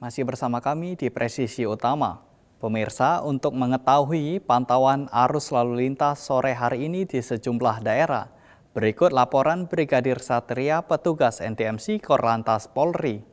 Masih bersama kami di Presisi Utama. Pemirsa, untuk mengetahui pantauan arus lalu lintas sore hari ini di sejumlah daerah, berikut laporan Brigadir Satria, petugas NTMC Korlantas Polri.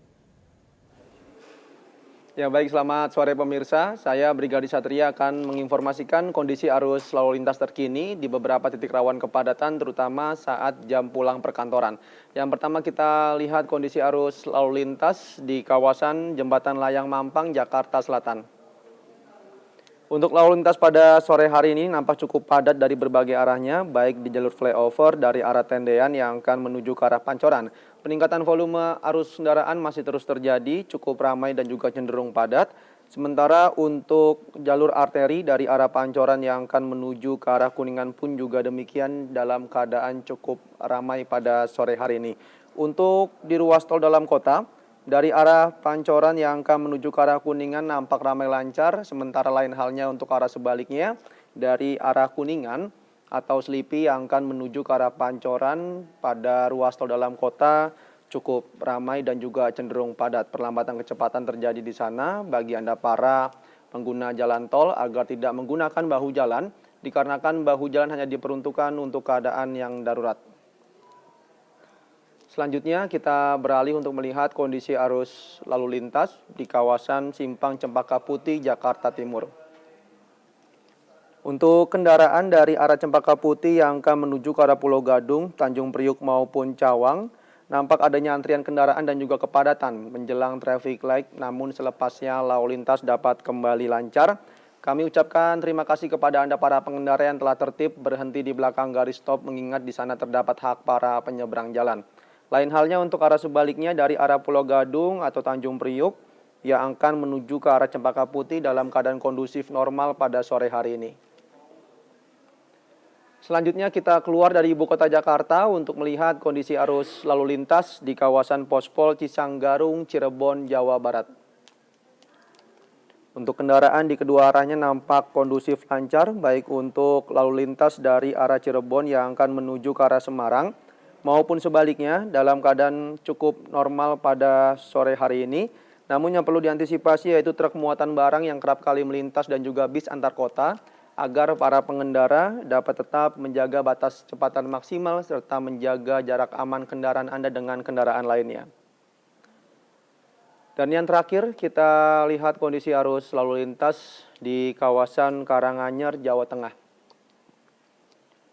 Ya baik, selamat sore pemirsa. Saya Brigadir Satria akan menginformasikan kondisi arus lalu lintas terkini di beberapa titik rawan kepadatan, terutama saat jam pulang perkantoran. Yang pertama kita lihat kondisi arus lalu lintas di kawasan Jembatan Layang Mampang, Jakarta Selatan. Untuk lalu lintas pada sore hari ini nampak cukup padat dari berbagai arahnya, baik di jalur flyover dari arah Tendean yang akan menuju ke arah Pancoran. Peningkatan volume arus kendaraan masih terus terjadi, cukup ramai dan juga cenderung padat. Sementara untuk jalur arteri dari arah Pancoran yang akan menuju ke arah Kuningan pun juga demikian dalam keadaan cukup ramai pada sore hari ini. Untuk di ruas tol dalam kota, dari arah Pancoran yang akan menuju ke arah Kuningan nampak ramai lancar, sementara lain halnya untuk arah sebaliknya dari arah Kuningan atau Selipi yang akan menuju ke arah Pancoran pada ruas tol dalam kota cukup ramai dan juga cenderung padat. Perlambatan kecepatan terjadi di sana bagi Anda para pengguna jalan tol agar tidak menggunakan bahu jalan dikarenakan bahu jalan hanya diperuntukkan untuk keadaan yang darurat. Selanjutnya kita beralih untuk melihat kondisi arus lalu lintas di kawasan Simpang Cempaka Putih, Jakarta Timur. Untuk kendaraan dari arah Cempaka Putih yang akan menuju ke arah Pulau Gadung, Tanjung Priuk maupun Cawang, nampak adanya antrian kendaraan dan juga kepadatan menjelang traffic light, namun selepasnya lalu lintas dapat kembali lancar. Kami ucapkan terima kasih kepada Anda para pengendara yang telah tertib berhenti di belakang garis stop mengingat di sana terdapat hak para penyeberang jalan. Lain halnya untuk arah sebaliknya dari arah Pulau Gadung atau Tanjung Priuk yang akan menuju ke arah Cempaka Putih dalam keadaan kondusif normal pada sore hari ini. Selanjutnya kita keluar dari ibu kota Jakarta untuk melihat kondisi arus lalu lintas di kawasan Pospol Cisanggarung, Cirebon, Jawa Barat. Untuk kendaraan di kedua arahnya nampak kondusif lancar, baik untuk lalu lintas dari arah Cirebon yang akan menuju ke arah Semarang, maupun sebaliknya dalam keadaan cukup normal pada sore hari ini. Namun yang perlu diantisipasi yaitu truk muatan barang yang kerap kali melintas dan juga bis antar kota agar para pengendara dapat tetap menjaga batas kecepatan maksimal serta menjaga jarak aman kendaraan Anda dengan kendaraan lainnya. Dan yang terakhir kita lihat kondisi arus lalu lintas di kawasan Karanganyar, Jawa Tengah.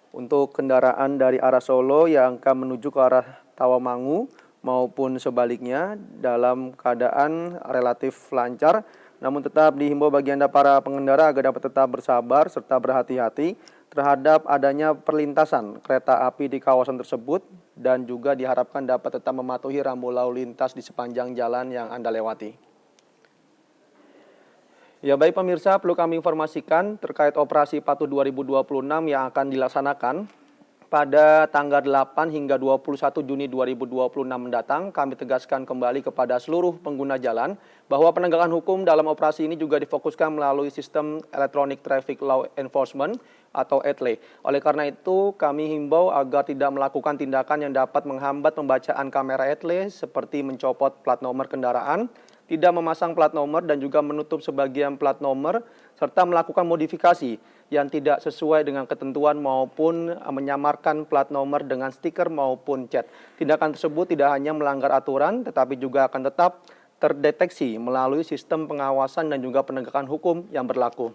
Untuk kendaraan dari arah Solo yang akan menuju ke arah Tawamangu maupun sebaliknya dalam keadaan relatif lancar, namun tetap dihimbau bagi Anda para pengendara agar dapat tetap bersabar serta berhati-hati terhadap adanya perlintasan kereta api di kawasan tersebut dan juga diharapkan dapat tetap mematuhi rambu lalu lintas di sepanjang jalan yang Anda lewati. Ya baik pemirsa, perlu kami informasikan terkait operasi Patuh 2026 yang akan dilaksanakan pada tanggal 8 hingga 21 Juni 2026 mendatang. Kami tegaskan kembali kepada seluruh pengguna jalan bahwa penegakan hukum dalam operasi ini juga difokuskan melalui sistem Electronic Traffic Law Enforcement atau ETLE. Oleh karena itu kami himbau agar tidak melakukan tindakan yang dapat menghambat pembacaan kamera ETLE seperti mencopot plat nomor kendaraan, tidak memasang plat nomor dan juga menutup sebagian plat nomor, serta melakukan modifikasi yang tidak sesuai dengan ketentuan maupun menyamarkan plat nomor dengan stiker maupun cat. Tindakan tersebut tidak hanya melanggar aturan, tetapi juga akan tetap terdeteksi melalui sistem pengawasan dan juga penegakan hukum yang berlaku.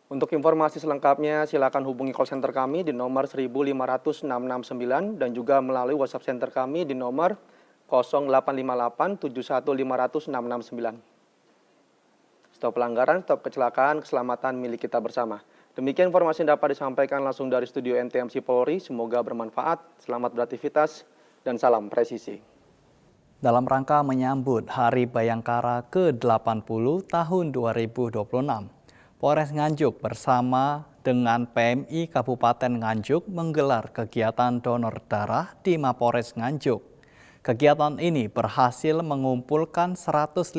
Untuk informasi selengkapnya, silakan hubungi call center kami di nomor 1500669 dan juga melalui WhatsApp center kami di nomor 0858 71 500 669. Stop pelanggaran, stop kecelakaan, keselamatan milik kita bersama. Demikian informasi yang dapat disampaikan langsung dari studio NTMC Polri. Semoga bermanfaat, selamat beraktivitas, dan salam presisi. Dalam rangka menyambut Hari Bayangkara ke-80 tahun 2026, Polres Nganjuk bersama dengan PMI Kabupaten Nganjuk menggelar kegiatan donor darah di Mapores Nganjuk. Kegiatan ini berhasil mengumpulkan 150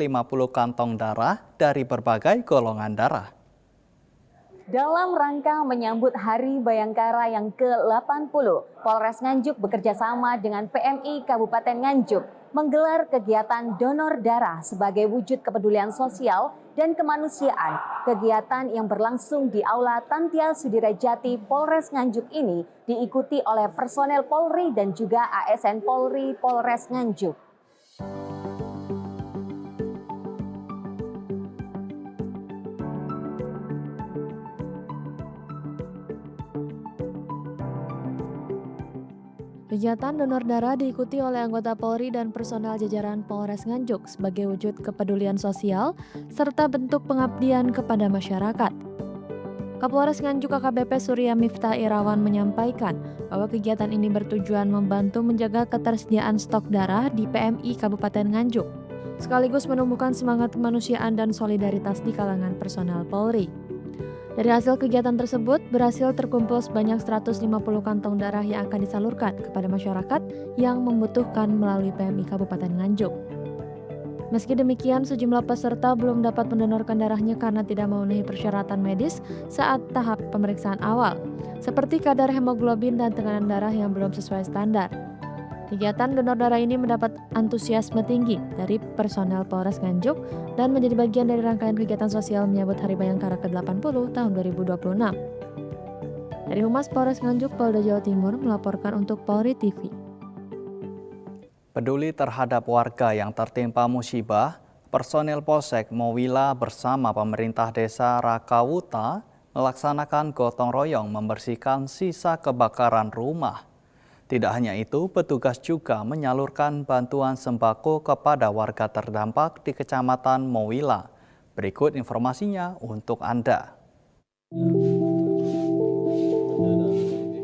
kantong darah dari berbagai golongan darah. Dalam rangka menyambut Hari Bayangkara yang ke-80, Polres Nganjuk bekerja sama dengan PMI Kabupaten Nganjuk menggelar kegiatan donor darah sebagai wujud kepedulian sosial dan kemanusiaan. Kegiatan yang berlangsung di Aula Tantia Sudirajati Polres Nganjuk ini diikuti oleh personel Polri dan juga ASN Polri Polres Nganjuk. Kegiatan donor darah diikuti oleh anggota Polri dan personel jajaran Polres Nganjuk sebagai wujud kepedulian sosial serta bentuk pengabdian kepada masyarakat. Kapolres Nganjuk AKBP Surya Miftah Irawan menyampaikan bahwa kegiatan ini bertujuan membantu menjaga ketersediaan stok darah di PMI Kabupaten Nganjuk, sekaligus menumbuhkan semangat kemanusiaan dan solidaritas di kalangan personel Polri. Dari hasil kegiatan tersebut, berhasil terkumpul sebanyak 150 kantong darah yang akan disalurkan kepada masyarakat yang membutuhkan melalui PMI Kabupaten Nganjuk. Meski demikian, sejumlah peserta belum dapat mendonorkan darahnya karena tidak memenuhi persyaratan medis saat tahap pemeriksaan awal, seperti kadar hemoglobin dan tekanan darah yang belum sesuai standar. Kegiatan donor darah ini mendapat antusiasme tinggi dari personel Polres Nganjuk dan menjadi bagian dari rangkaian kegiatan sosial menyambut Hari Bayangkara ke-80 tahun 2026. Dari Humas Polres Nganjuk, Polda Jawa Timur melaporkan untuk Polri TV. Peduli terhadap warga yang tertimpa musibah, personil Polsek Mowila bersama pemerintah desa Rakawuta melaksanakan gotong royong membersihkan sisa kebakaran rumah. Tidak hanya itu, petugas juga menyalurkan bantuan sembako kepada warga terdampak di Kecamatan Mowila. Berikut informasinya untuk Anda.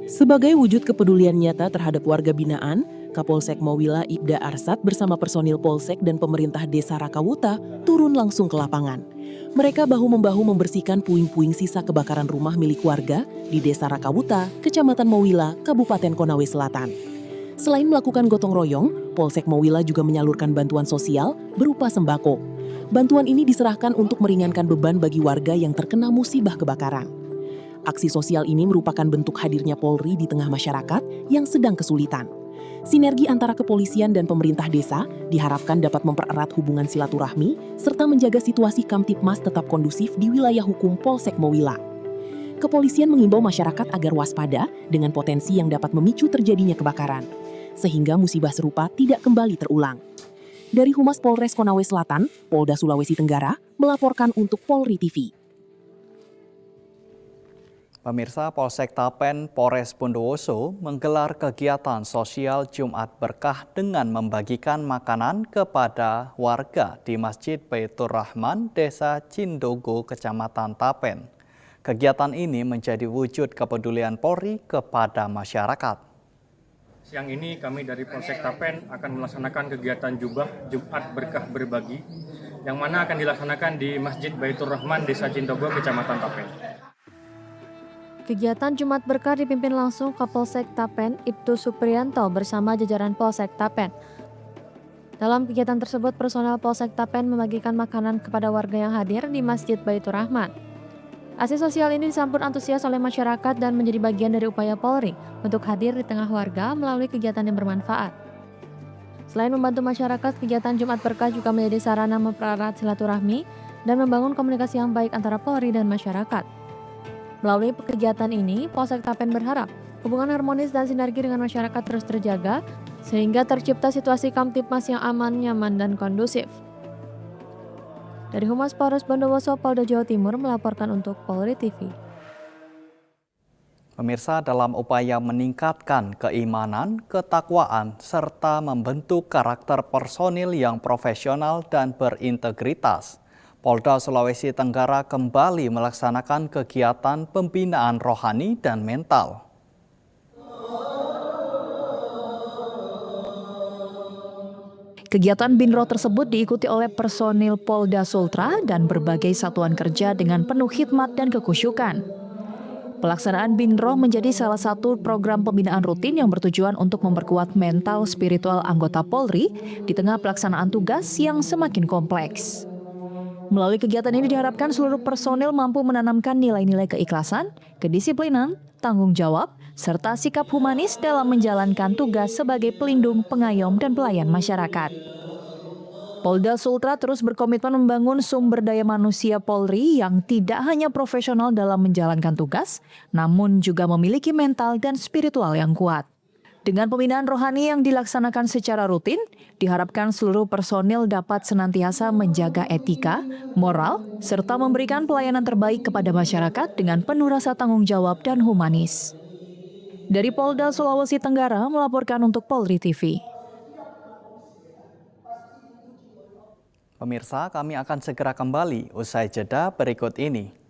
Sebagai wujud kepedulian nyata terhadap warga binaan, Kapolsek Mowila Ibda Arsat bersama personil Polsek dan pemerintah desa Rakawuta turun langsung ke lapangan. Mereka bahu-membahu membersihkan puing-puing sisa kebakaran rumah milik warga di Desa Rakawuta, Kecamatan Mowila, Kabupaten Konawe Selatan. Selain melakukan gotong royong, Polsek Mowila juga menyalurkan bantuan sosial berupa sembako. Bantuan ini diserahkan untuk meringankan beban bagi warga yang terkena musibah kebakaran. Aksi sosial ini merupakan bentuk hadirnya Polri di tengah masyarakat yang sedang kesulitan. Sinergi antara kepolisian dan pemerintah desa diharapkan dapat mempererat hubungan silaturahmi serta menjaga situasi Kamtipmas tetap kondusif di wilayah hukum Polsek Mowila. Kepolisian mengimbau masyarakat agar waspada dengan potensi yang dapat memicu terjadinya kebakaran, sehingga musibah serupa tidak kembali terulang. Dari Humas Polres Konawe Selatan, Polda Sulawesi Tenggara, melaporkan untuk Polri TV. Pemirsa, Polsek Tapen Polres Bondowoso menggelar kegiatan sosial Jumat Berkah dengan membagikan makanan kepada warga di Masjid Baitur Rahman, Desa Cindogo, Kecamatan Tapen. Kegiatan ini menjadi wujud kepedulian Polri kepada masyarakat. Siang ini kami dari Polsek Tapen akan melaksanakan kegiatan Jumat Berkah Berbagi yang mana akan dilaksanakan di Masjid Baitur Rahman, Desa Cindogo, Kecamatan Tapen. Kegiatan Jumat Berkah dipimpin langsung Kapolsek Tapen Ibtu Supriyanto bersama jajaran Polsek Tapen. Dalam kegiatan tersebut, personel Polsek Tapen membagikan makanan kepada warga yang hadir di Masjid Baitur Rahman. Aksi sosial ini disambut antusias oleh masyarakat dan menjadi bagian dari upaya Polri untuk hadir di tengah warga melalui kegiatan yang bermanfaat. Selain membantu masyarakat, kegiatan Jumat Berkah juga menjadi sarana mempererat silaturahmi dan membangun komunikasi yang baik antara Polri dan masyarakat. Melalui kegiatan ini, Polsek Tapen berharap hubungan harmonis dan sinergi dengan masyarakat terus terjaga sehingga tercipta situasi Kamtipmas yang aman, nyaman, dan kondusif. Dari Humas Polres Bondowoso, Polda Jawa Timur melaporkan untuk Polri TV. Pemirsa, dalam upaya meningkatkan keimanan, ketakwaan, serta membentuk karakter personil yang profesional dan berintegritas, Polda Sulawesi Tenggara kembali melaksanakan kegiatan pembinaan rohani dan mental. Kegiatan BINRO tersebut diikuti oleh personil Polda Sultra dan berbagai satuan kerja dengan penuh khidmat dan kekhusyukan. Pelaksanaan BINRO menjadi salah satu program pembinaan rutin yang bertujuan untuk memperkuat mental spiritual anggota Polri di tengah pelaksanaan tugas yang semakin kompleks. Melalui kegiatan ini diharapkan seluruh personil mampu menanamkan nilai-nilai keikhlasan, kedisiplinan, tanggung jawab, serta sikap humanis dalam menjalankan tugas sebagai pelindung, pengayom, dan pelayan masyarakat. Polda Sultra terus berkomitmen membangun sumber daya manusia Polri yang tidak hanya profesional dalam menjalankan tugas, namun juga memiliki mental dan spiritual yang kuat. Dengan pembinaan rohani yang dilaksanakan secara rutin, diharapkan seluruh personil dapat senantiasa menjaga etika, moral, serta memberikan pelayanan terbaik kepada masyarakat dengan penuh rasa tanggung jawab dan humanis. Dari Polda Sulawesi Tenggara melaporkan untuk Polri TV. Pemirsa, kami akan segera kembali usai jeda berikut ini.